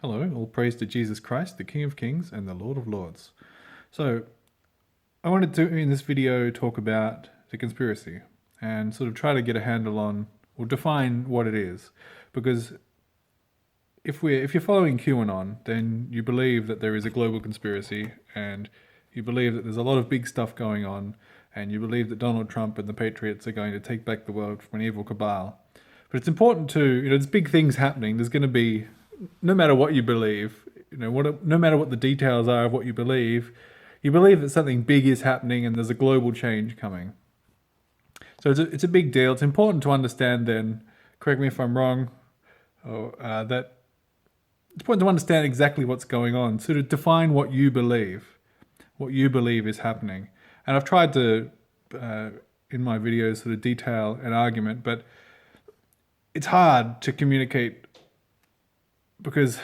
Hello, all praise to Jesus Christ, the King of Kings and the Lord of Lords. So, I wanted to, in this video, talk about the conspiracy and sort of try to get a handle on, or define what it is. Because if you're following QAnon, then you believe that there is a global conspiracy, and you believe that there's a lot of big stuff going on, and you believe that Donald Trump and the Patriots are going to take back the world from an evil cabal. But it's important to, there's big things happening. There's going to be, no matter what you believe, no matter what the details are of what you believe that something big is happening and there's a global change coming. So it's a big deal. It's important to understand then, correct me if I'm wrong, that it's important to understand exactly what's going on, sort of define what you believe is happening. And I've tried to, in my videos, sort of detail an argument, but it's hard to communicate because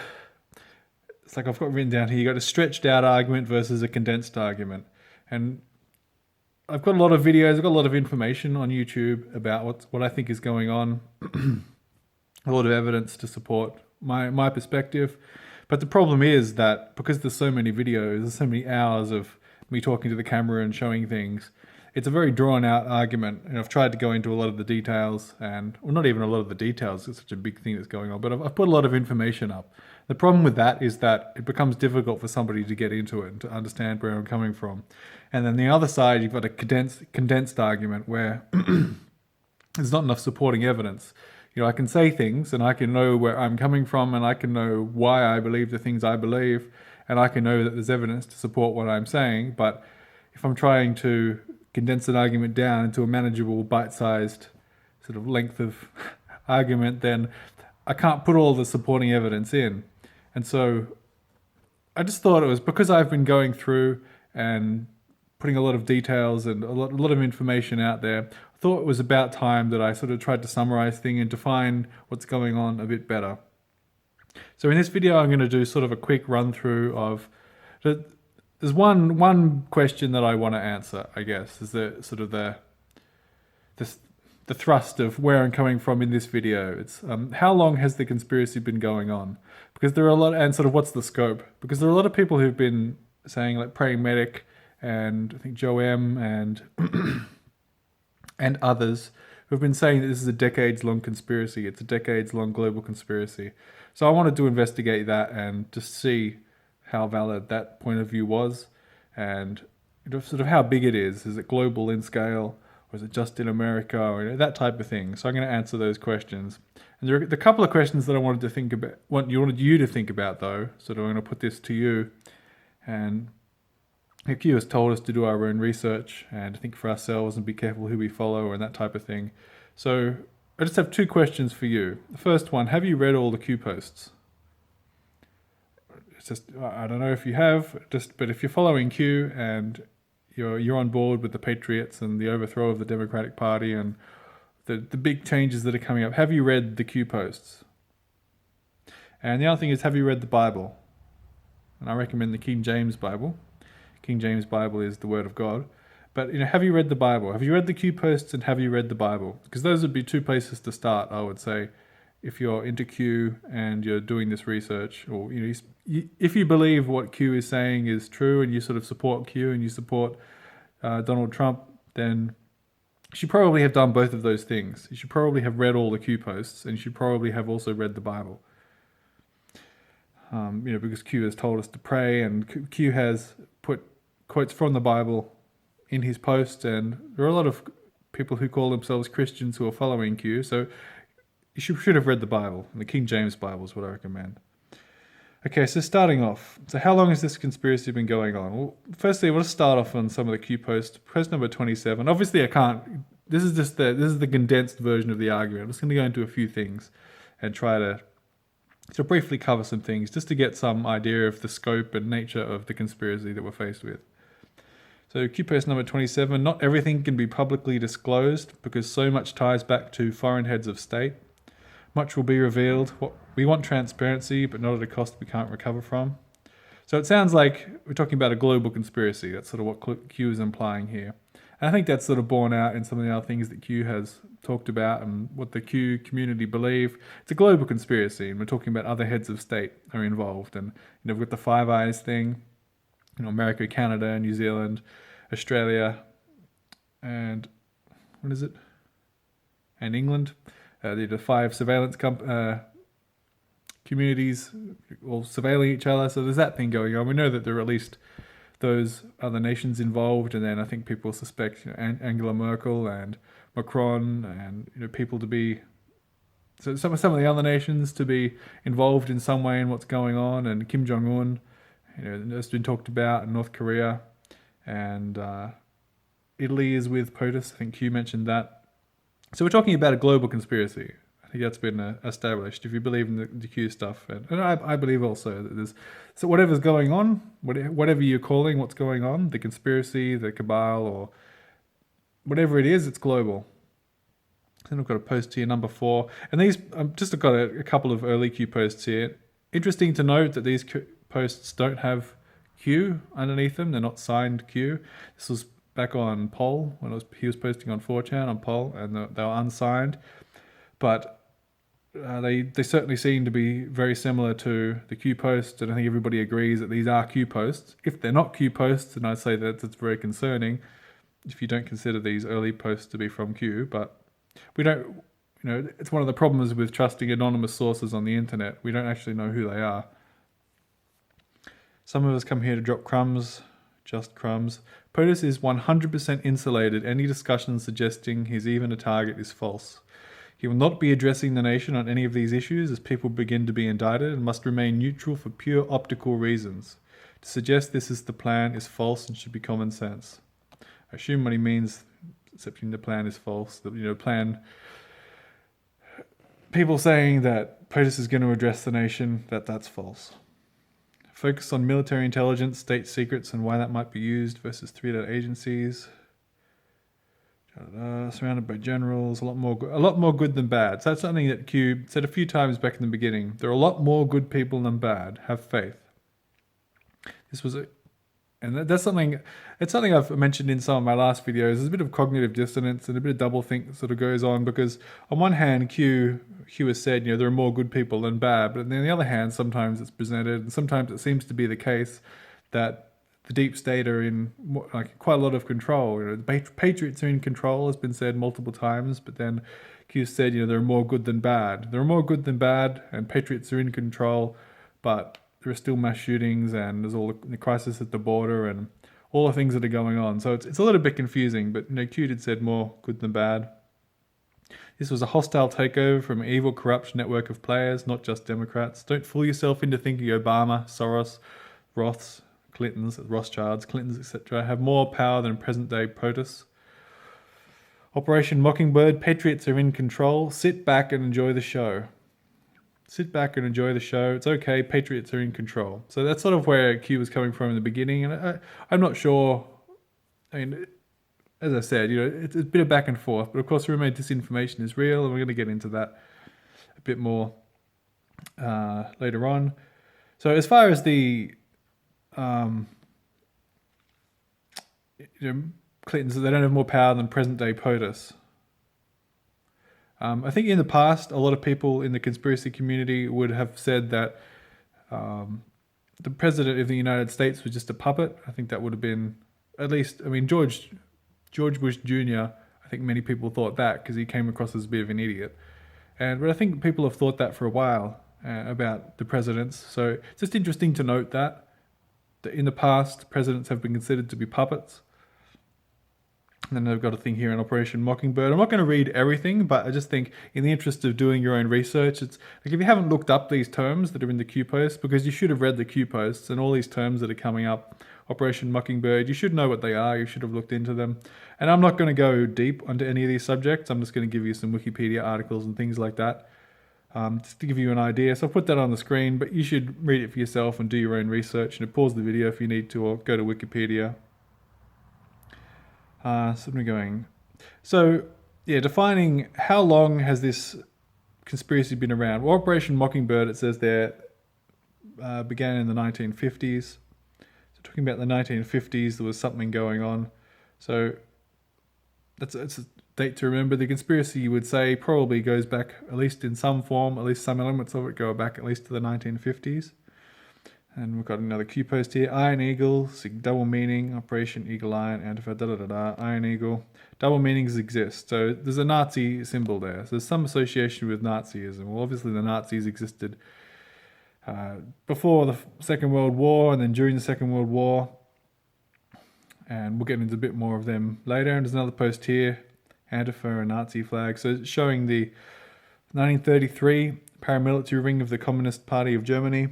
it's like I've got written down here, you got a stretched out argument versus a condensed argument. And I've got a lot of videos, I've got a lot of information on YouTube about what I think is going on, a lot of evidence to support my perspective. But the problem is that because there's so many videos, there's so many hours of me talking to the camera and showing things, it's a very drawn out argument. And I've tried to go into a lot of the details and, well, not even a lot of the details, it's such a big thing that's going on, but I've put a lot of information up. The problem with that is that it becomes difficult for somebody to get into it and to understand where I'm coming from. And then the other side, you've got a condensed argument where there's not enough supporting evidence. I can say things and I can know where I'm coming from and I can know why I believe the things I believe and I can know that there's evidence to support what I'm saying. But if I'm trying to condense an argument down into a manageable, bite-sized sort of length of argument, then I can't put all the supporting evidence in. And so I just thought it was because I've been going through and putting a lot of details and a lot of information out there, I thought it was about time that I sort of tried to summarize things and define what's going on a bit better. So in this video, I'm going to do sort of a quick run through of there's one question that I want to answer, I guess, is the sort of the thrust of where I'm coming from in this video. It's how long has the conspiracy been going on? Because there are a lot, and sort of what's the scope? Because there are a lot of people who've been saying, like Praying Medic and I think Joe M and and others who've been saying that this is a decades-long conspiracy. It's a decades-long global conspiracy. So I wanted to investigate that and just see how valid that point of view was and sort of how big it is. Is it global in scale? Or is it just in America, or that type of thing? So I'm going to answer those questions. And there are a couple of questions that I wanted you to think about, though. So I'm going to put this to you. And Q has told us to do our own research and to think for ourselves and be careful who we follow and that type of thing. So I just have two questions for you. The first one: have you read all the Q posts? It's just, I don't know if you have, but if you're following Q and you're on board with the Patriots and the overthrow of the Democratic Party and the big changes that are coming up, have you read the Q posts? And the other thing is, have you read the Bible? And I recommend the King James Bible. King James Bible is the Word of God. But have you read the Bible? Have you read the Q posts and have you read the Bible? Because those would be two places to start, I would say, if you're into Q and you're doing this research, or if you believe what Q is saying is true and you sort of support Q and you support Donald Trump, then you should probably have done both of those things. You should probably have read all the Q posts and you should probably have also read the Bible. Because Q has told us to pray and Q has put quotes from the Bible in his posts, and there are a lot of people who call themselves Christians who are following Q, so you should have read the Bible, and the King James Bible is what I recommend. Okay, so starting off, so how long has this conspiracy been going on? Well, firstly, we'll start off on some of the Q posts. Post number 27. Obviously, I can't. This is the condensed version of the argument. I'm just going to go into a few things and try to briefly cover some things just to get some idea of the scope and nature of the conspiracy that we're faced with. So Q post number 27. Not everything can be publicly disclosed because so much ties back to foreign heads of state. Much will be revealed. We want transparency, but not at a cost we can't recover from. So it sounds like we're talking about a global conspiracy. That's sort of what Q is implying here. And I think that's sort of borne out in some of the other things that Q has talked about and what the Q community believe. It's a global conspiracy, and we're talking about other heads of state are involved. And we've got the Five Eyes thing, America, Canada, New Zealand, Australia, and what is it? And England. The five surveillance communities all surveilling each other. So there's that thing going on. We know that there are at least those other nations involved, and then I think people suspect Angela Merkel and Macron and people to be some of the other nations to be involved in some way in what's going on, and Kim Jong-un, that's been talked about, and North Korea, and Italy is with POTUS. I think Q mentioned that. So we're talking about a global conspiracy. I think that's been established if you believe in the Q stuff, and I believe also that there's so whatever's going on, whatever you're calling what's going on, the conspiracy, the cabal, or whatever it is, it's global. Then I've got a post here, number 4, and these I've just got a couple of early Q posts here. Interesting to note that these posts don't have Q underneath them; they're not signed Q. This was back on Poll when he was posting on 4chan on Poll, and they were unsigned, but they certainly seem to be very similar to the Q posts, and I think everybody agrees that these are Q posts. If they're not Q posts, then I'd say that it's very concerning if you don't consider these early posts to be from Q. But we don't, it's one of the problems with trusting anonymous sources on the internet. We don't actually know who they are. Some of us come here to drop crumbs, just crumbs. POTUS is 100% insulated. Any discussion suggesting he's even a target is false. He will not be addressing the nation on any of these issues as people begin to be indicted, and must remain neutral for pure optical reasons. To suggest this is the plan is false and should be common sense. I assume what he means, accepting the plan is false, that, plan, people saying that POTUS is going to address the nation, that's false. Focus on military intelligence, state secrets, and why that might be used versus 3-letter agencies. Surrounded by generals, a lot more good than bad. So that's something that Q said a few times back in the beginning. There are a lot more good people than bad. Have faith. That's something. It's something I've mentioned in some of my last videos. There's a bit of cognitive dissonance and a bit of doublethink sort of goes on, because on one hand, Q has said there are more good people than bad, but on the other hand, sometimes it's presented, and sometimes it seems to be the case that the deep state are in quite a lot of control. The patriots are in control, has been said multiple times, but then Q said, there are more good than bad. There are more good than bad, and patriots are in control, but there are still mass shootings, and there's all the crisis at the border, and all the things that are going on. So it's a little bit confusing, but Q did said more good than bad. This was a hostile takeover from an evil, corrupt network of players, not just Democrats. Don't fool yourself into thinking Obama, Soros, Roths, Clintons, Rothschilds, Clintons, etc. have more power than present-day POTUS. Operation Mockingbird, patriots are in control. Sit back and enjoy the show. Sit back and enjoy the show. It's okay, patriots are in control. So that's sort of where Q was coming from in the beginning, and I'm not sure. As I said, it's a bit of back and forth, but of course, rumor disinformation is real, and we're going to get into that a bit more later on. So as far as the Clintons, they don't have more power than present-day POTUS. I think in the past, a lot of people in the conspiracy community would have said that the president of the United States was just a puppet. I think that would have been, at least, George Bush Jr., I think many people thought that because he came across as a bit of an idiot. But I think people have thought that for a while about the presidents. So it's just interesting to note that in the past, presidents have been considered to be puppets. And then I've got a thing here in Operation Mockingbird. I'm not going to read everything, but I just think in the interest of doing your own research, it's like if you haven't looked up these terms that are in the Q posts, because you should have read the Q posts and all these terms that are coming up, Operation Mockingbird, you should know what they are, you should have looked into them. And I'm not going to go deep onto any of these subjects. I'm just going to give you some Wikipedia articles and things like that, just to give you an idea. So I'll put that on the screen, but you should read it for yourself and do your own research, and pause the video if you need to, or go to Wikipedia. So I'm going. So yeah, defining how long has this conspiracy been around? Well, Operation Mockingbird, it says there, began in the 1950s. So talking about the 1950s, there was something going on. So that's a date to remember. The conspiracy, you would say, probably goes back, at least in some form, at least some elements of it go back at least to the 1950s. And we've got another Q post here. Iron Eagle, double meaning, Operation Eagle Iron, Antifa, Iron Eagle. Double meanings exist. So there's a Nazi symbol there. So there's some association with Nazism. Well, obviously the Nazis existed before the Second World War and then during the Second World War. And we'll get into a bit more of them later. And there's another post here, Antifa and Nazi flag. So it's showing the 1933 paramilitary ring of the Communist Party of Germany.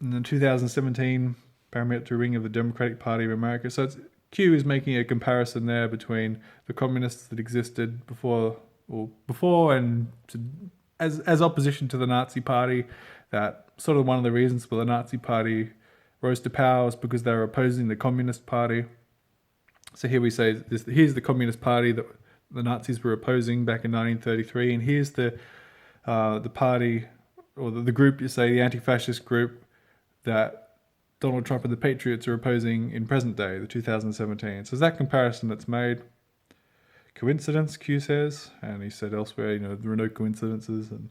And then 2017 paramilitary ring of the Democratic Party of America. So Q is making a comparison there between the communists that existed before and as opposition to the Nazi Party. That sort of one of the reasons why the Nazi Party rose to power was because they were opposing the Communist Party. So here we say here's the Communist Party that the Nazis were opposing back in 1933, and here's the party or the group, you say, the anti-fascist group that Donald Trump and the Patriots are opposing in present day, the 2017. So there's that comparison that's made. Coincidence, Q says, and he said elsewhere, there are no coincidences. And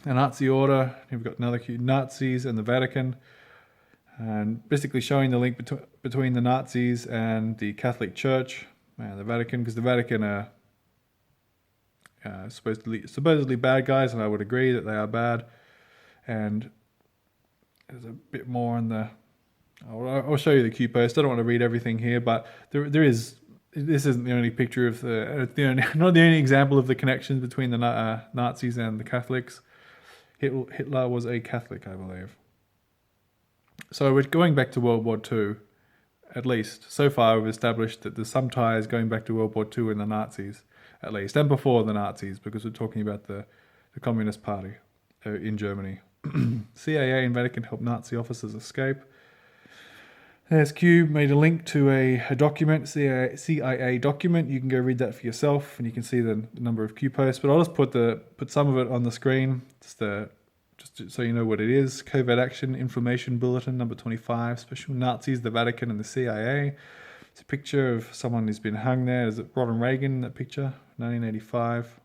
a Nazi order, we've got another Q, Nazis and the Vatican, and basically showing the link between the Nazis and the Catholic Church and the Vatican, because the Vatican are supposedly bad guys, and I would agree that they are bad. And there's a bit more on the... I'll show you the Q post. I don't want to read everything here, but there is... This isn't the only picture of not the only example of the connections between the Nazis and the Catholics. Hitler was a Catholic, I believe. So we're going back to World War II, at least. So far we've established that there's some ties going back to World War II and the Nazis, at least, and before the Nazis, because we're talking about the Communist Party in Germany. CIA and Vatican helped Nazi officers escape. There's Q made a link to a document, CIA document. You can go read that for yourself, and you can see the number of Q posts. But I'll just put some of it on the screen, just so you know what it is. Covert Action Information Bulletin number 25. Special Nazis, the Vatican, and the CIA. It's a picture of someone who's been hung there. Is it Ronald Reagan in that picture? 1985.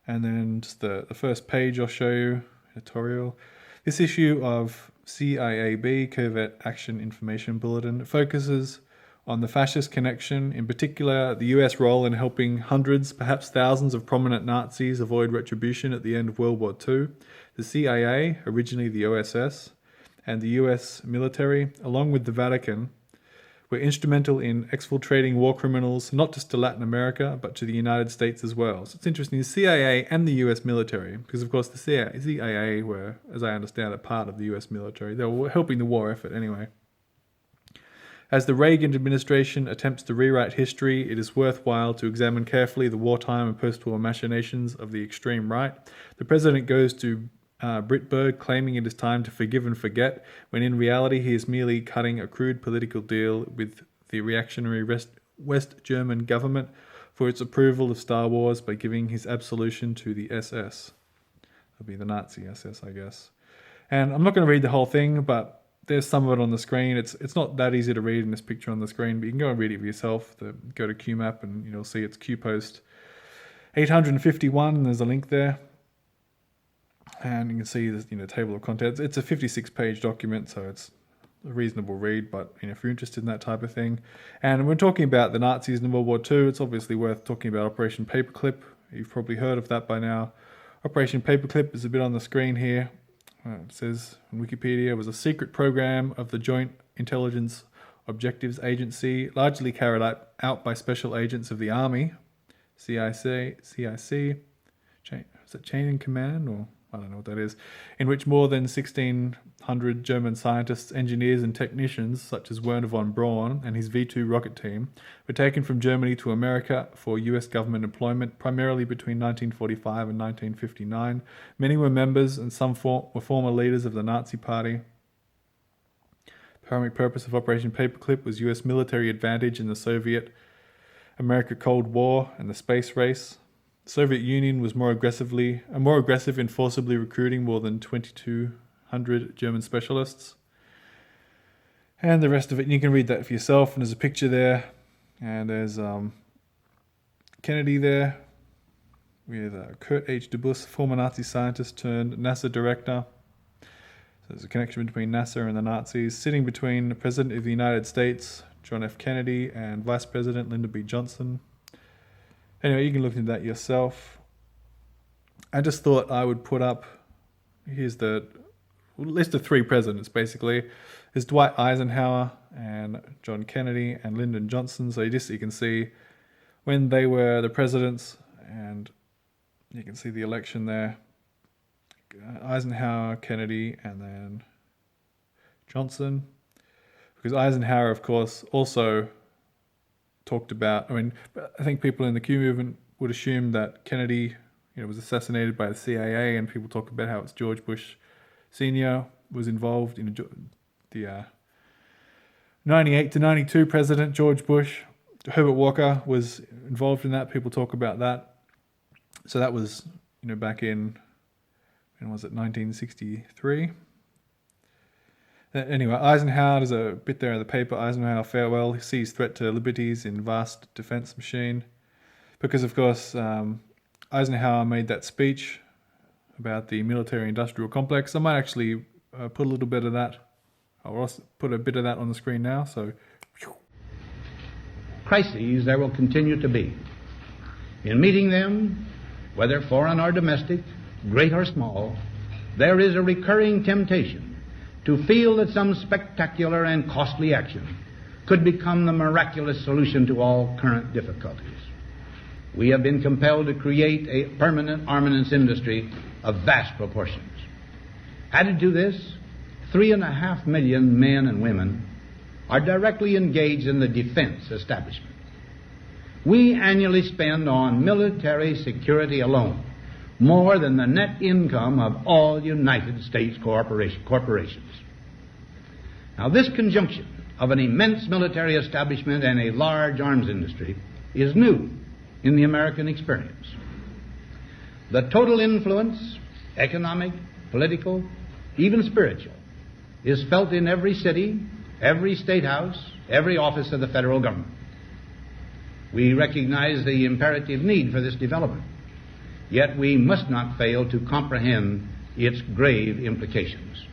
And then just the first page I'll show you, editorial. This issue of CIAB, Covert Action Information Bulletin, focuses on the fascist connection, in particular the US role in helping hundreds, perhaps thousands of prominent Nazis avoid retribution at the end of World War II. The CIA, originally the OSS, and the US military, along with the Vatican, were instrumental in exfiltrating war criminals, not just to Latin America, but to the United States as well. So it's interesting, the CIA and the US military, because of course the CIA were, as I understand it, part of the US military. They were helping the war effort anyway. As the Reagan administration attempts to rewrite history, it is worthwhile to examine carefully the wartime and post-war machinations of the extreme right. The president goes to Brittberg claiming it is time to forgive and forget, when in reality he is merely cutting a crude political deal with the reactionary West German government for its approval of Star Wars by giving his absolution to the SS. That'll be the Nazi SS, I guess. And I'm not going to read the whole thing, but there's some of it on the screen. It's not that easy to read in this picture on the screen, but you can go and read it for yourself. Go to QMap and you'll see it's Q post 851, and there's a link there. And you can see the table of contents. It's a 56-page document, so it's a reasonable read. But if you're interested in that type of thing, and we're talking about the Nazis in World War II, it's obviously worth talking about Operation Paperclip. You've probably heard of that by now. Operation Paperclip is a bit on the screen here. It says on Wikipedia, it was a secret program of the Joint Intelligence Objectives Agency, largely carried out by special agents of the Army, CIC. Is that chain in command, or I don't know what that is, in which more than 1,600 German scientists, engineers and technicians, such as Werner von Braun and his V-2 rocket team, were taken from Germany to America for US government employment, primarily between 1945 and 1959. Many were members and some were former leaders of the Nazi Party. The primary purpose of Operation Paperclip was US military advantage in the Soviet-America Cold War and the space race. The Soviet Union was more aggressive in forcibly recruiting more than 2,200 German specialists. And the rest of it, you can read that for yourself. And there's a picture there. And there's Kennedy there with Kurt H. DeBus, former Nazi scientist turned NASA director. So there's a connection between NASA and the Nazis. Sitting between the President of the United States, John F. Kennedy, and Vice President Lyndon B. Johnson. Anyway, you can look into that yourself. I just thought I would put up, here's the list of 3 presidents basically. There's Dwight Eisenhower and John Kennedy and Lyndon Johnson. So you can see when they were the presidents, and you can see the election there. Eisenhower, Kennedy, and then Johnson. Because Eisenhower, of course, also talked about, I think people in the Q movement would assume that Kennedy, was assassinated by the CIA, and people talk about how it's George Bush Sr. was involved in the 98 to 92 president, George Bush. Herbert Walker was involved in that. People talk about that. So that was, back in, when was it, 1963? Anyway, Eisenhower, there's a bit there in the paper, Eisenhower farewell, he sees threat to liberties in vast defense machine. Because, of course, Eisenhower made that speech about the military-industrial complex. I might actually put a little bit of that, I'll also put a bit of that on the screen now, so. Crises there will continue to be. In meeting them, whether foreign or domestic, great or small, there is a recurring temptation to feel that some spectacular and costly action could become the miraculous solution to all current difficulties. We have been compelled to create a permanent armaments industry of vast proportions. Added to this, 3.5 million men and women are directly engaged in the defense establishment. We annually spend on military security alone more than the net income of all United States corporations. Now, this conjunction of an immense military establishment and a large arms industry is new in the American experience. The total influence, economic, political, even spiritual, is felt in every city, every state house, every office of the federal government. We recognize the imperative need for this development. Yet we must not fail to comprehend its grave implications.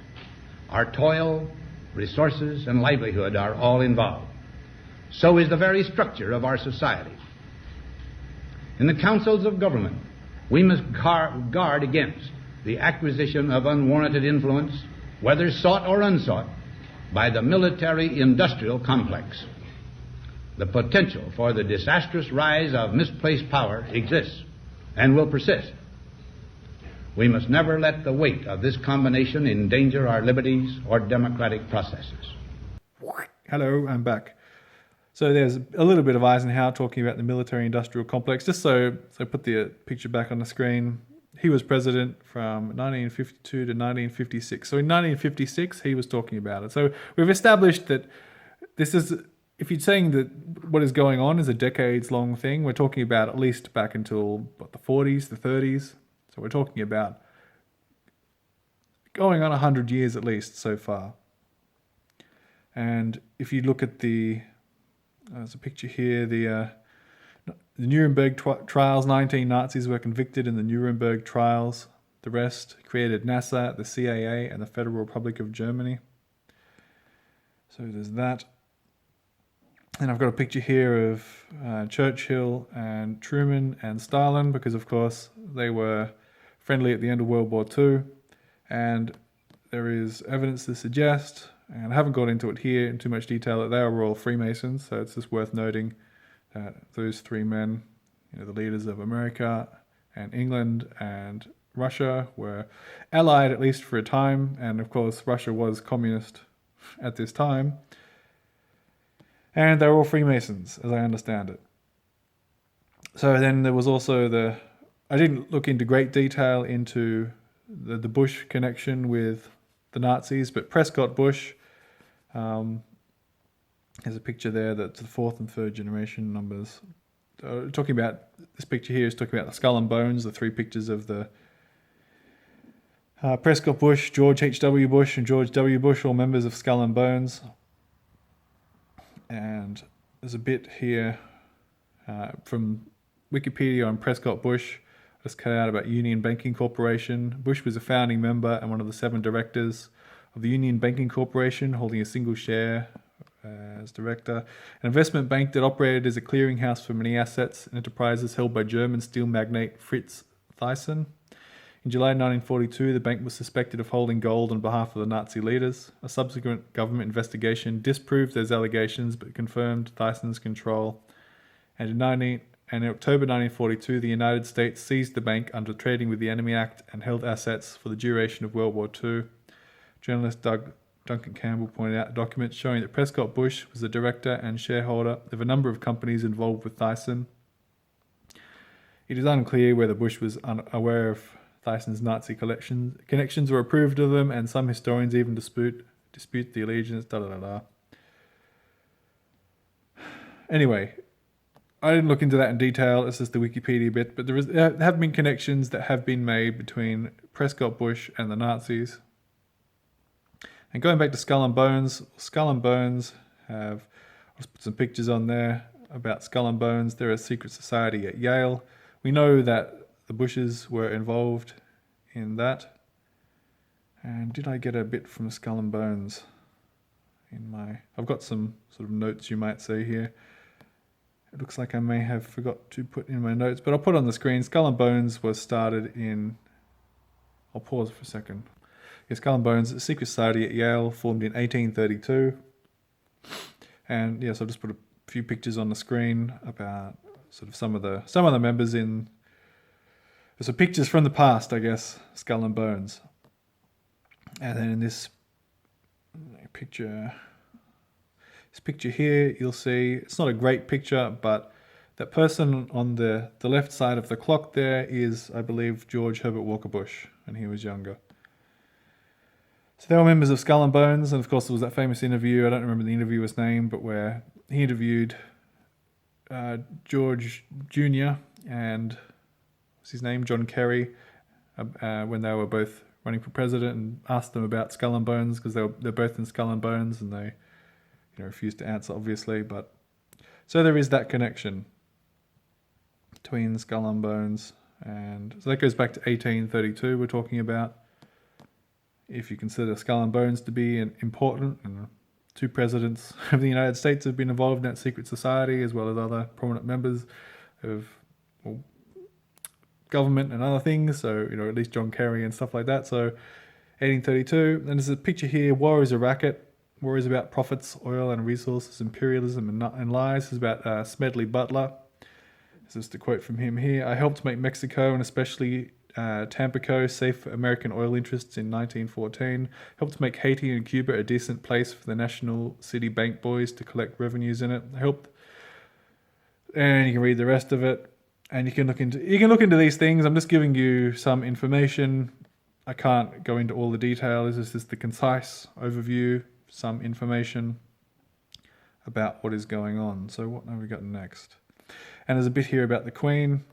Our toil, resources, and livelihood are all involved. So is the very structure of our society. In the councils of government, we must guard against the acquisition of unwarranted influence, whether sought or unsought, by the military-industrial complex. The potential for the disastrous rise of misplaced power exists and will persist. We must never let the weight of this combination endanger our liberties or democratic processes. Hello, I'm back. So there's a little bit of Eisenhower talking about the military-industrial complex. Just so put the picture back on the screen. He was president from 1952 to 1956. So in 1956, he was talking about it. So we've established that this is, if you're saying that what is going on is a decades-long thing, we're talking about at least back until, the 40s, the 30s. So we're talking about going on 100 years at least so far. And if you look at there's a picture here, the Nuremberg trials, 19 Nazis were convicted in the Nuremberg trials. The rest created NASA, the CIA, and the Federal Republic of Germany. So there's that. And I've got a picture here of Churchill and Truman and Stalin, because of course they were friendly at the end of World War II. And there is evidence to suggest, and I haven't got into it here in too much detail, that they were all Freemasons. So it's just worth noting that those 3 men, the leaders of America and England and Russia, were allied at least for a time. And of course, Russia was communist at this time. And they were all Freemasons, as I understand it. So then there was also I didn't look into great detail into the Bush connection with the Nazis, but Prescott Bush, there's a picture there that's the 4th and 3rd generation numbers. Talking about, this picture here is talking about the skull and bones, the 3 pictures of the Prescott Bush, George H.W. Bush, and George W. Bush, all members of Skull and Bones. And there's a bit here from Wikipedia on Prescott Bush. I just cut out about Union Banking Corporation. Bush was a founding member and one of the 7 directors of the Union Banking Corporation, holding a single share as director. An investment bank that operated as a clearinghouse for many assets and enterprises held by German steel magnate Fritz Thyssen. In July 1942, the bank was suspected of holding gold on behalf of the Nazi leaders. A subsequent government investigation disproved those allegations but confirmed Thyssen's control. And in October 1942, the United States seized the bank under Trading with the Enemy Act and held assets for the duration of World War II. Journalist Duncan Campbell pointed out documents showing that Prescott Bush was the director and shareholder of a number of companies involved with Thyssen. It is unclear whether Bush was unaware of Thyssen's Nazi connections or approved of them, and some historians even dispute the allegiance. Anyway, I didn't look into that in detail. It's just the Wikipedia bit, but there have been connections that have been made between Prescott Bush and the Nazis. And going back to Skull and Bones have, I'll just put some pictures on there about Skull and Bones. They're a secret society at Yale. We know that the Bushes were involved in that. And did I get a bit from Skull and Bones I've got some sort of notes you might see here. It looks like I may have forgot to put in my notes, but I'll put it on the screen. Skull and Bones was started I'll pause for a second. Yeah, Skull and Bones, a secret society at Yale, formed in 1832. And yes, I'll just put a few pictures on the screen about sort of some of the members in. So pictures from the past, I guess, Skull and Bones. And then in this picture here, you'll see, it's not a great picture, but that person on the left side of the clock there is, I believe, George Herbert Walker Bush, when he was younger. So they were members of Skull and Bones, and of course there was that famous interview, I don't remember the interviewer's name, but where he interviewed George Jr. and what's his name, John Kerry, when they were both running for president, and asked them about Skull and Bones, because they're both in Skull and Bones, and they refused to answer, obviously. But so there is that connection between Skull and Bones, and so that goes back to 1832 we're talking about. If you consider Skull and Bones to be important, and 2 presidents of the United States have been involved in that secret society, as well as other prominent members of government and other things, so at least John Kerry and stuff like that. So 1832, and there's a picture here. War is a racket. War is about profits, oil and resources, imperialism and lies. It's about Smedley Butler. This is the quote from him here. I helped make Mexico, and especially Tampico, safe for American oil interests in 1914. Helped make Haiti and Cuba a decent place for the national city bank boys to collect revenues in it. I helped, and you can read the rest of it. And you can look into these things. I'm just giving you some information. I can't go into all the detail. This is just the concise overview, some information about what is going on. So what have we got next? And there's a bit here about the Queen.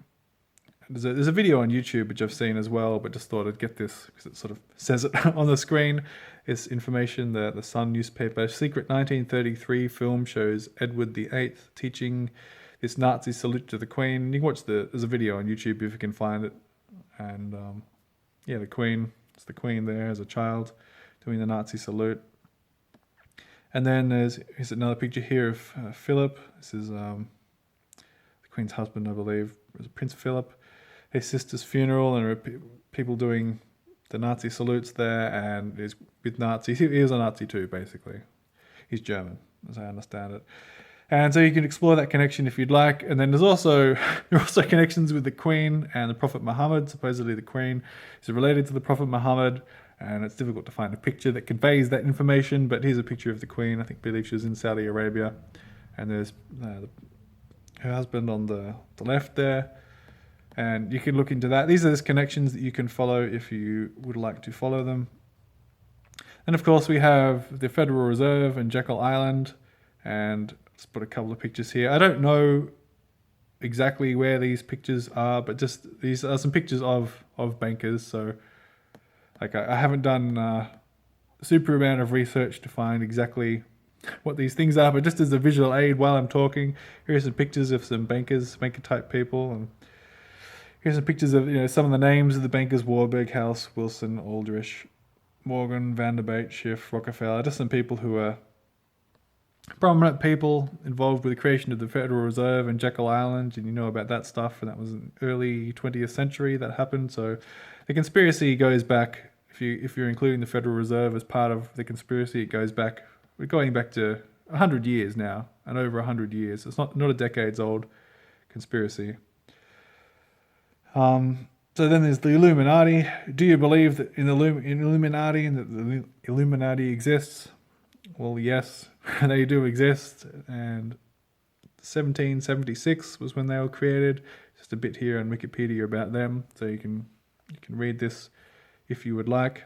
There's a video on YouTube which I've seen as well, but just thought I'd get this because it sort of says it on the screen. It's information. The Sun newspaper secret 1933 film shows Edward VIII teaching this Nazi salute to the Queen. You can watch there's a video on YouTube if you can find it. And the Queen, it's the Queen there as a child doing the Nazi salute. And then here's another picture here of Philip. This is the Queen's husband, I believe. It was Prince Philip. His sister's funeral, and there are people doing the Nazi salutes there, and is with Nazis. He was a Nazi too, basically. He's German, as I understand it. And so you can explore that connection if you'd like. And then there are also connections with the Queen and the Prophet Muhammad. Supposedly the Queen is related to the Prophet Muhammad, and it's difficult to find a picture that conveys that information. But here's a picture of the Queen. I believe she was in Saudi Arabia, and there's her husband on the left there. And you can look into that. These are just connections that you can follow if you would like to follow them. And of course we have the Federal Reserve and Jekyll Island, and let's put a couple of pictures here. I don't know exactly where these pictures are, but just these are some pictures of bankers. So I haven't done a super amount of research to find exactly what these things are, but just as a visual aid while I'm talking, here's some pictures of some banker type people, and here's some pictures of some of the names of the bankers: Warburg, House, Wilson, Aldrich, Morgan, Vanderbilt, Schiff, Rockefeller. Just some people who are prominent people involved with the creation of the Federal Reserve and Jekyll Island, and you know about that stuff, and that was in early 20th century that happened. So the conspiracy goes back, if you're including the Federal Reserve as part of the conspiracy, we're going back to 100 years now, and over 100 years. It's not a decades old conspiracy. So then there's the Illuminati. Do you believe that in Illuminati and that the Illuminati exists? Well, yes, they do exist, and 1776 was when they were created. Just a bit here on Wikipedia about them, so you can read this if you would like.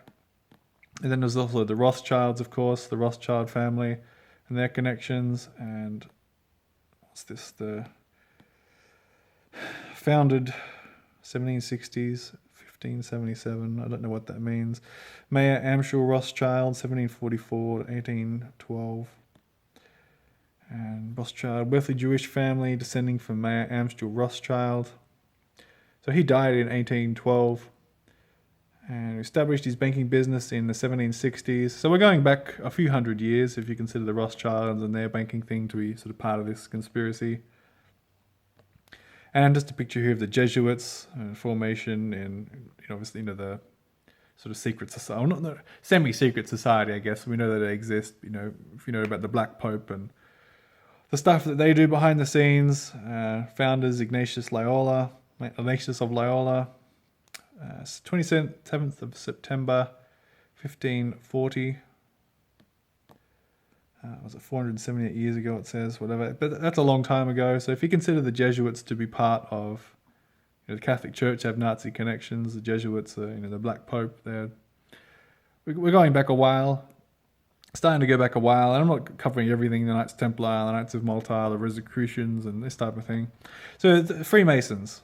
And then there's also the Rothschilds, of course, the Rothschild family and their connections. And what's this? The founded 1760s, 1577. I don't know what that means. Mayer Amschel Rothschild, 1744 to 1812. And Rothschild, wealthy Jewish family descending from Mayer Amschel Rothschild. So he died in 1812. And established his banking business in the 1760s. So we're going back a few hundred years if you consider the Rothschilds and their banking thing to be sort of part of this conspiracy. And just a picture here of the Jesuits formation in, obviously, the sort of secret society, not the semi-secret society, I guess. We know that they exist. If you know about the Black Pope and the stuff that they do behind the scenes. Founders Ignatius of Loyola. 27th of September, 1540. Was it 478 years ago, it says, whatever. But that's a long time ago. So if you consider the Jesuits to be part of, the Catholic Church have Nazi connections. The Jesuits are, the Black Pope. We're going back a while. Starting to go back a while. And I'm not covering everything, the Knights Templar, the Knights of Malta, the Rosicrucians, and this type of thing. So the Freemasons.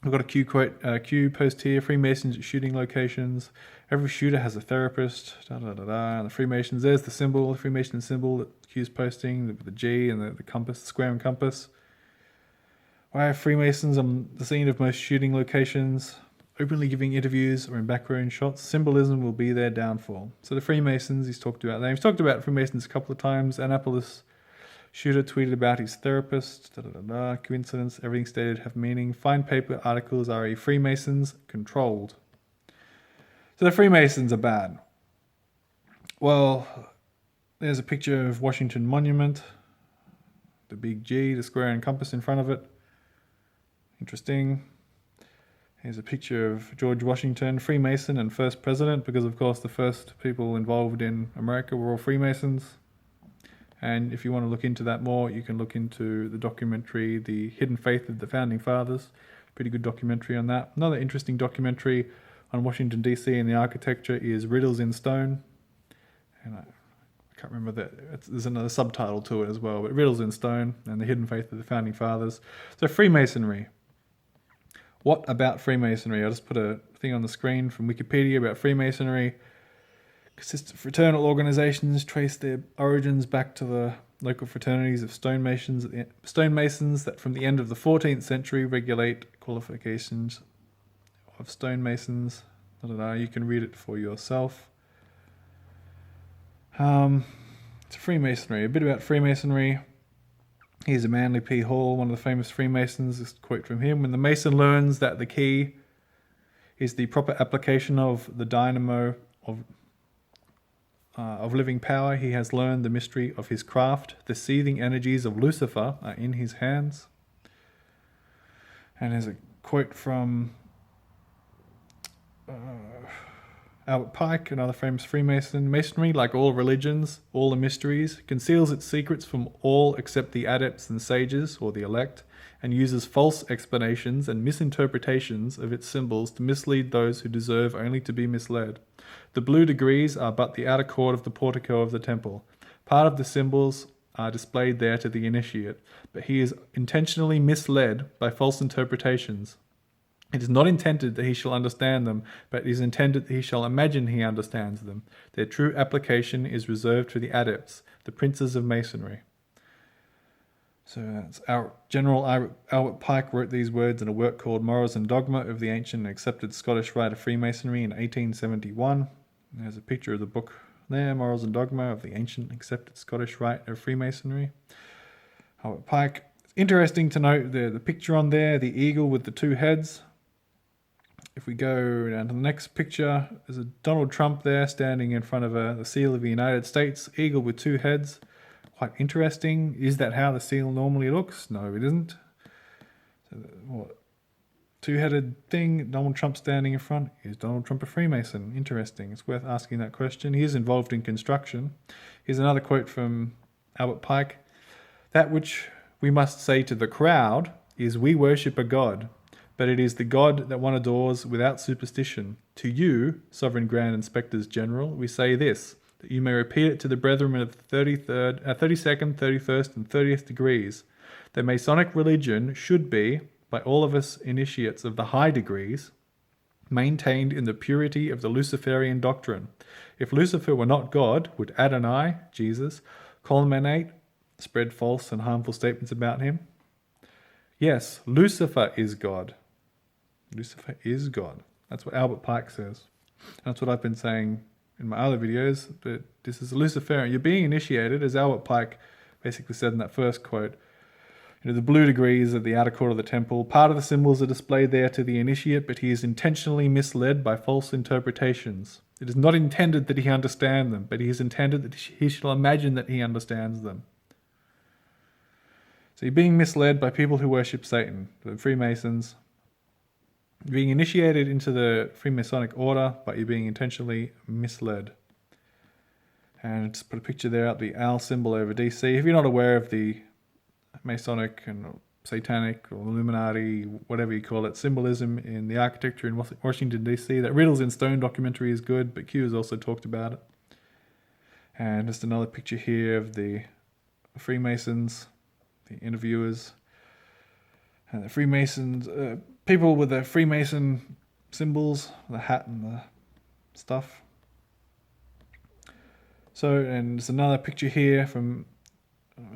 We've got a Q post here. Freemasons at shooting locations. Every shooter has a therapist. And the Freemasons, there's the symbol, the Freemason symbol that Q's posting, the G and the compass, the square and compass. Why are Freemasons on the scene of most shooting locations, openly giving interviews or in background shots? Symbolism will be their downfall. So the Freemasons, he's talked about them. He's talked about Freemasons a couple of times. Annapolis shooter tweeted about his therapist. Coincidence, everything stated have meaning. Fine paper articles are Freemasons controlled. So the Freemasons are bad. Well, there's a picture of Washington Monument. The big G, the square and compass in front of it. Interesting. Here's a picture of George Washington, Freemason and first president, because of course the first people involved in America were all Freemasons. And if you want to look into that more, you can look into the documentary, The Hidden Faith of the Founding Fathers. Pretty good documentary on that. Another interesting documentary on Washington, D.C. and the architecture is Riddles in Stone. And I can't remember that. There's another subtitle to it as well, but Riddles in Stone and the Hidden Faith of the Founding Fathers. So Freemasonry. What about Freemasonry? I'll just put a thing on the screen from Wikipedia about Freemasonry. Consists of fraternal organizations, trace their origins back to the local fraternities of stonemasons that from the end of the 14th century regulate qualifications of stonemasons. I don't know, you can read it for yourself. It's Freemasonry. A bit about Freemasonry. Here's a Manly P. Hall, one of the famous Freemasons. This quote from him: when the Mason learns that the key is the proper application of the dynamo of living power, he has learned the mystery of his craft. The seething energies of Lucifer are in his hands. And there's a quote from Albert Pike, another famous Freemason. Masonry, like all religions, all the mysteries, conceals its secrets from all except the adepts and sages, or the elect, and uses false explanations and misinterpretations of its symbols to mislead those who deserve only to be misled. The blue degrees are but the outer court of the portico of the temple. Part of the symbols are displayed there to the initiate, but he is intentionally misled by false interpretations. It is not intended that he shall understand them, but it is intended that he shall imagine he understands them. Their true application is reserved for the adepts, the princes of masonry. So our General Albert Pike wrote these words in a work called Morals and Dogma of the Ancient and Accepted Scottish Rite of Freemasonry in 1871. There's a picture of the book there, Morals and Dogma of the Ancient and Accepted Scottish Rite of Freemasonry. Albert Pike. It's interesting to note the picture on there, the eagle with the two heads. If we go down to the next picture, there's a Donald Trump there standing in front of the seal of the United States, eagle with two heads. Quite interesting. Is that how the seal normally looks? No, it isn't. So what? Two-headed thing, Donald Trump standing in front. Is Donald Trump a Freemason? Interesting. It's worth asking that question. He is involved in construction. Here's another quote from Albert Pike. That which we must say to the crowd is we worship a God, but it is the God that one adores without superstition. To you, Sovereign Grand Inspectors General, we say this, that you may repeat it to the brethren of the 32nd, 31st, and 30th degrees. The Masonic religion should be, by all of us initiates of the high degrees, maintained in the purity of the Luciferian doctrine. If Lucifer were not God, would Adonai, Jesus, culminate, spread false and harmful statements about him? Yes, Lucifer is God. Lucifer is God. That's what Albert Pike says. That's what I've been saying in my other videos, that this is a Luciferian. You're being initiated, as Albert Pike basically said in that first quote. The blue degrees at the outer court of the temple. Part of the symbols are displayed there to the initiate, but he is intentionally misled by false interpretations. It is not intended that he understand them, but he is intended that he shall imagine that he understands them. So you're being misled by people who worship Satan, the Freemasons. You're being initiated into the Freemasonic order, but you're being intentionally misled. And just put a picture there of the owl symbol over DC. If you're not aware of the Masonic and Satanic or Illuminati, whatever you call it, symbolism in the architecture in Washington, D.C. That Riddles in Stone documentary is good, but Q has also talked about it. And just another picture here of the Freemasons, the interviewers, and the Freemasons, people with the Freemason symbols, the hat and the stuff. So, and there's another picture here from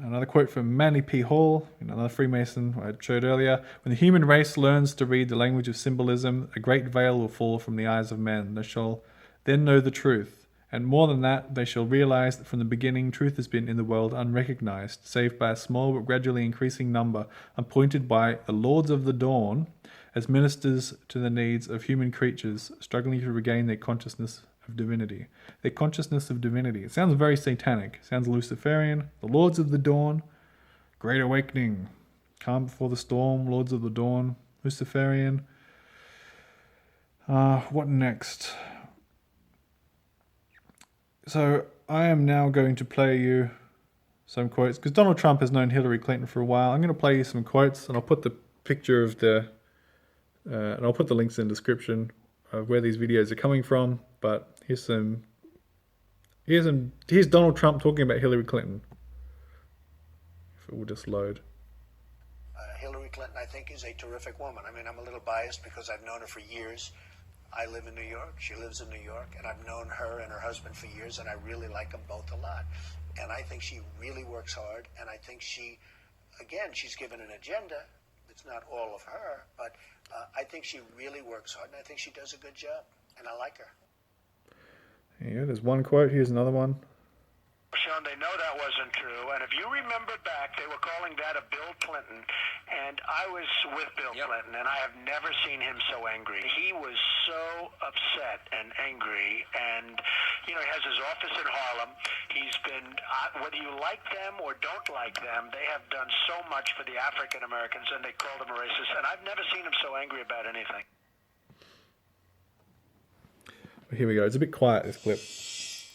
another quote from Manly P. Hall, another Freemason I showed earlier. When the human race learns to read the language of symbolism, a great veil will fall from the eyes of men. They shall then know the truth. And more than that, they shall realize that from the beginning, truth has been in the world unrecognized, save by a small but gradually increasing number, appointed by the Lords of the Dawn as ministers to the needs of human creatures struggling to regain their consciousness of divinity. Their consciousness of divinity. It sounds very satanic. It sounds Luciferian. The Lords of the Dawn, Great Awakening, Calm Before the Storm, Lords of the Dawn, Luciferian. What next? So I am now going to play you some quotes, because Donald Trump has known Hillary Clinton for a while. I'm going to play you some quotes, and I'll put the picture of and I'll put the links in the description of where these videos are coming from. But here's Donald Trump talking about Hillary Clinton. If it will just load. Hillary Clinton, I think, is a terrific woman. I mean, I'm a little biased because I've known her for years. I live in New York. She lives in New York, and I've known her and her husband for years, and I really like them both a lot. And I think she really works hard, and I think she's given an agenda. It's not all of her, but I think she really works hard, and I think she does a good job, and I like her. Yeah, there's one quote. Here's another one. Sean, they know that wasn't true, and if you remember back, they were calling that a Bill Clinton, and I was with Bill Clinton, and I have never seen him so angry. He was so upset and angry, and, he has his office in Harlem. He's been, whether you like them or don't like them, they have done so much for the African Americans, and they called him a racist, and I've never seen him so angry about anything. Here we go. It's a bit quiet, this clip.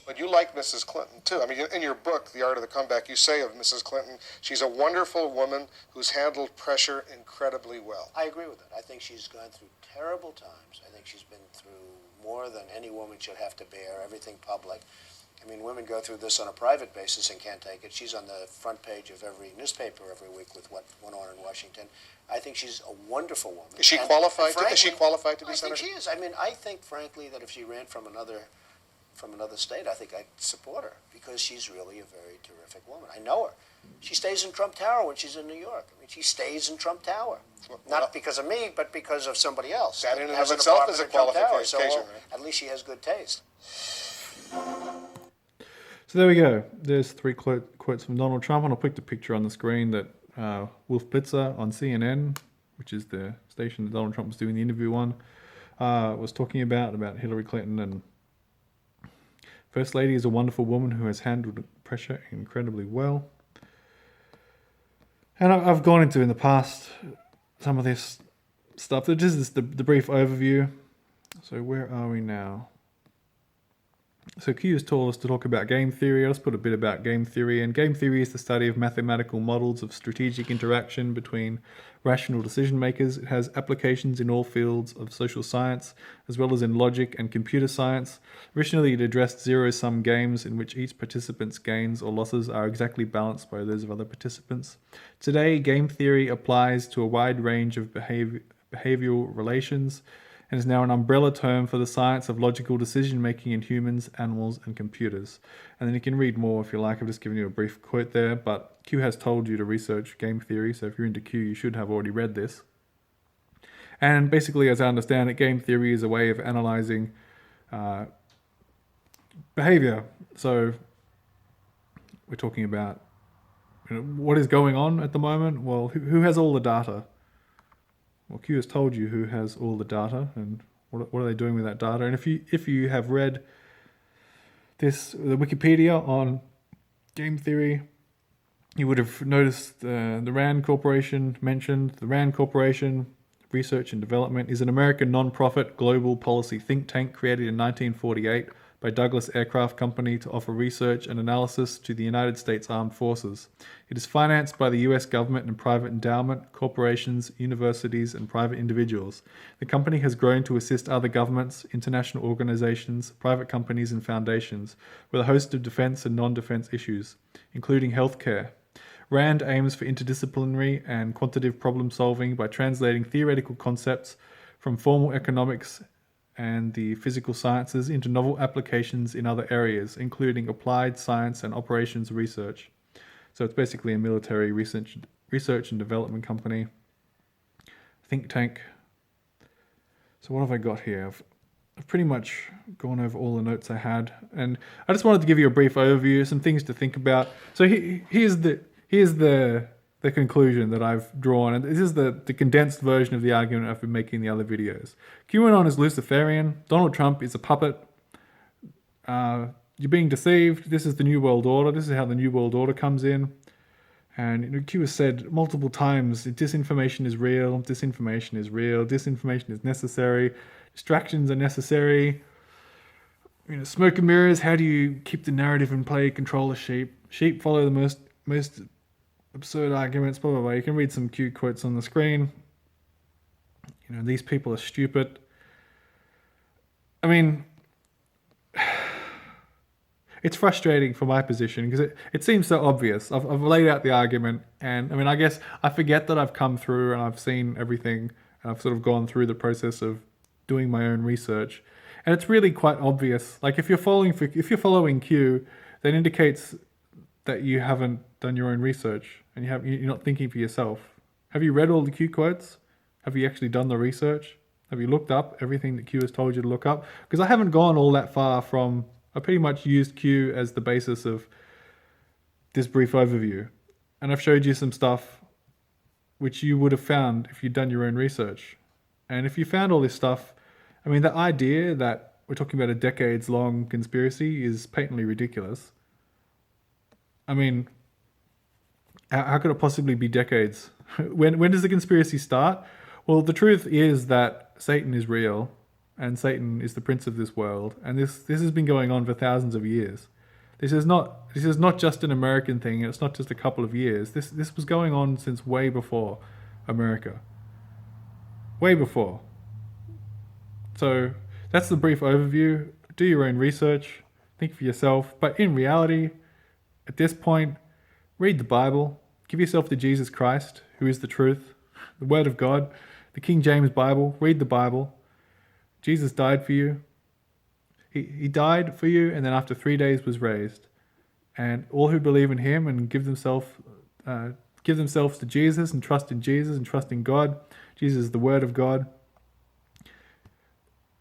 But you like Mrs. Clinton, too. I mean, in your book, The Art of the Comeback, you say of Mrs. Clinton, she's a wonderful woman who's handled pressure incredibly well. I agree with it. I think she's gone through terrible times. I think she's been through more than any woman should have to bear, everything public. I mean, women go through this on a private basis and can't take it. She's on the front page of every newspaper every week with what went on in Washington. I think she's a wonderful woman. Is she qualified? Is she qualified to be I senator? think she is. I mean, I think, frankly, that if she ran from another state, I think I'd support her because she's really a very terrific woman. I know her. She stays in Trump Tower when she's in New York. I mean, she stays in Trump Tower. Not because of me, but because of somebody else. That in and Has of an itself is a apartment in Trump Tower, qualification, so right? at least she has good taste. So there we go. There's 3 quotes from Donald Trump, and I'll put the picture on the screen that Wolf Blitzer on CNN, which is the station that Donald Trump was doing the interview on, was talking about Hillary Clinton. And First Lady is a wonderful woman who has handled pressure incredibly well. And I've gone into in the past some of this stuff. This is the brief overview. So where are we now? So Q has told us to talk about game theory. Let's put a bit about game theory. And game theory is the study of mathematical models of strategic interaction between rational decision makers. It has applications in all fields of social science, as well as in logic and computer science. Originally, it addressed zero-sum games in which each participant's gains or losses are exactly balanced by those of other participants. Today, game theory applies to a wide range of behavioral relations, and is now an umbrella term for the science of logical decision-making in humans, animals, and computers. And then you can read more if you like. I've just given you a brief quote there, but Q has told you to research game theory, so if you're into Q, you should have already read this. And basically, as I understand it, game theory is a way of analyzing behavior. So we're talking about what is going on at the moment. Well, who has all the data? Well, Q has told you who has all the data and what are they doing with that data. And if you have read the Wikipedia on game theory, you would have noticed the RAND Corporation mentioned. The RAND Corporation, Research and Development, is an American non-profit global policy think tank created in 1948 by Douglas Aircraft Company to offer research and analysis to the United States Armed Forces. It is financed by the US government and private endowment, corporations, universities, and private individuals. The company has grown to assist other governments, international organizations, private companies, and foundations with a host of defense and non-defense issues, including healthcare. RAND aims for interdisciplinary and quantitative problem solving by translating theoretical concepts from formal economics and the physical sciences into novel applications in other areas, including applied science and operations research. So it's basically a military research and development company, think tank. So what have I got here? I've pretty much gone over all the notes I had, and I just wanted to give you a brief overview, some things to think about. So here's the conclusion that I've drawn, and this is the condensed version of the argument I've been making in the other videos. QAnon is Luciferian. Donald Trump is a puppet. You're being deceived. This is the New World Order. This is how the New World Order comes in. And Q has said multiple times, disinformation is real, disinformation is real, disinformation is necessary, distractions are necessary. Smoke and mirrors, how do you keep the narrative in play, control the sheep? Sheep follow the most absurd arguments, blah, blah, blah. You can read some Q quotes on the screen. These people are stupid. I mean, it's frustrating from my position because it seems so obvious. I've laid out the argument, and I mean, I guess I forget that I've come through and I've seen everything, and I've sort of gone through the process of doing my own research, and it's really quite obvious. Like if you're following Q, that indicates that you haven't done your own research and you're not thinking for yourself. Have you read all the Q quotes? Have you actually done the research? Have you looked up everything that Q has told you to look up? Because I haven't gone all that far from. I pretty much used Q as the basis of this brief overview. And I've showed you some stuff which you would have found if you'd done your own research. And if you found all this stuff, I mean, the idea that we're talking about a decades-long conspiracy is patently ridiculous. I mean, how could it possibly be decades? When does the conspiracy start? Well, the truth is that Satan is real, and Satan is the prince of this world, and this has been going on for thousands of years. This is not just an American thing, and it's not just a couple of years. This was going on since way before America. Way before. So that's the brief overview. Do your own research. think for yourself. But in reality, at this point, read the Bible. Give yourself to Jesus Christ, who is the truth, the Word of God, the King James Bible. Read the Bible. Jesus died for you. He died for you, and then after 3 days was raised. And all who believe in him and give themselves to Jesus and trust in Jesus and trust in God, Jesus is the Word of God,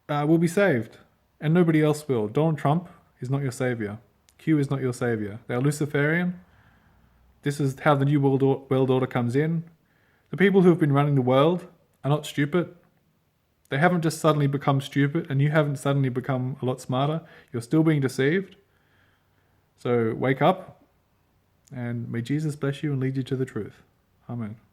will be saved. And nobody else will. Donald Trump is not your savior. Q is not your savior. They are Luciferian. This is how the new world order comes in. The people who have been running the world are not stupid. They haven't just suddenly become stupid, and you haven't suddenly become a lot smarter. You're still being deceived. So wake up, and may Jesus bless you and lead you to the truth. Amen.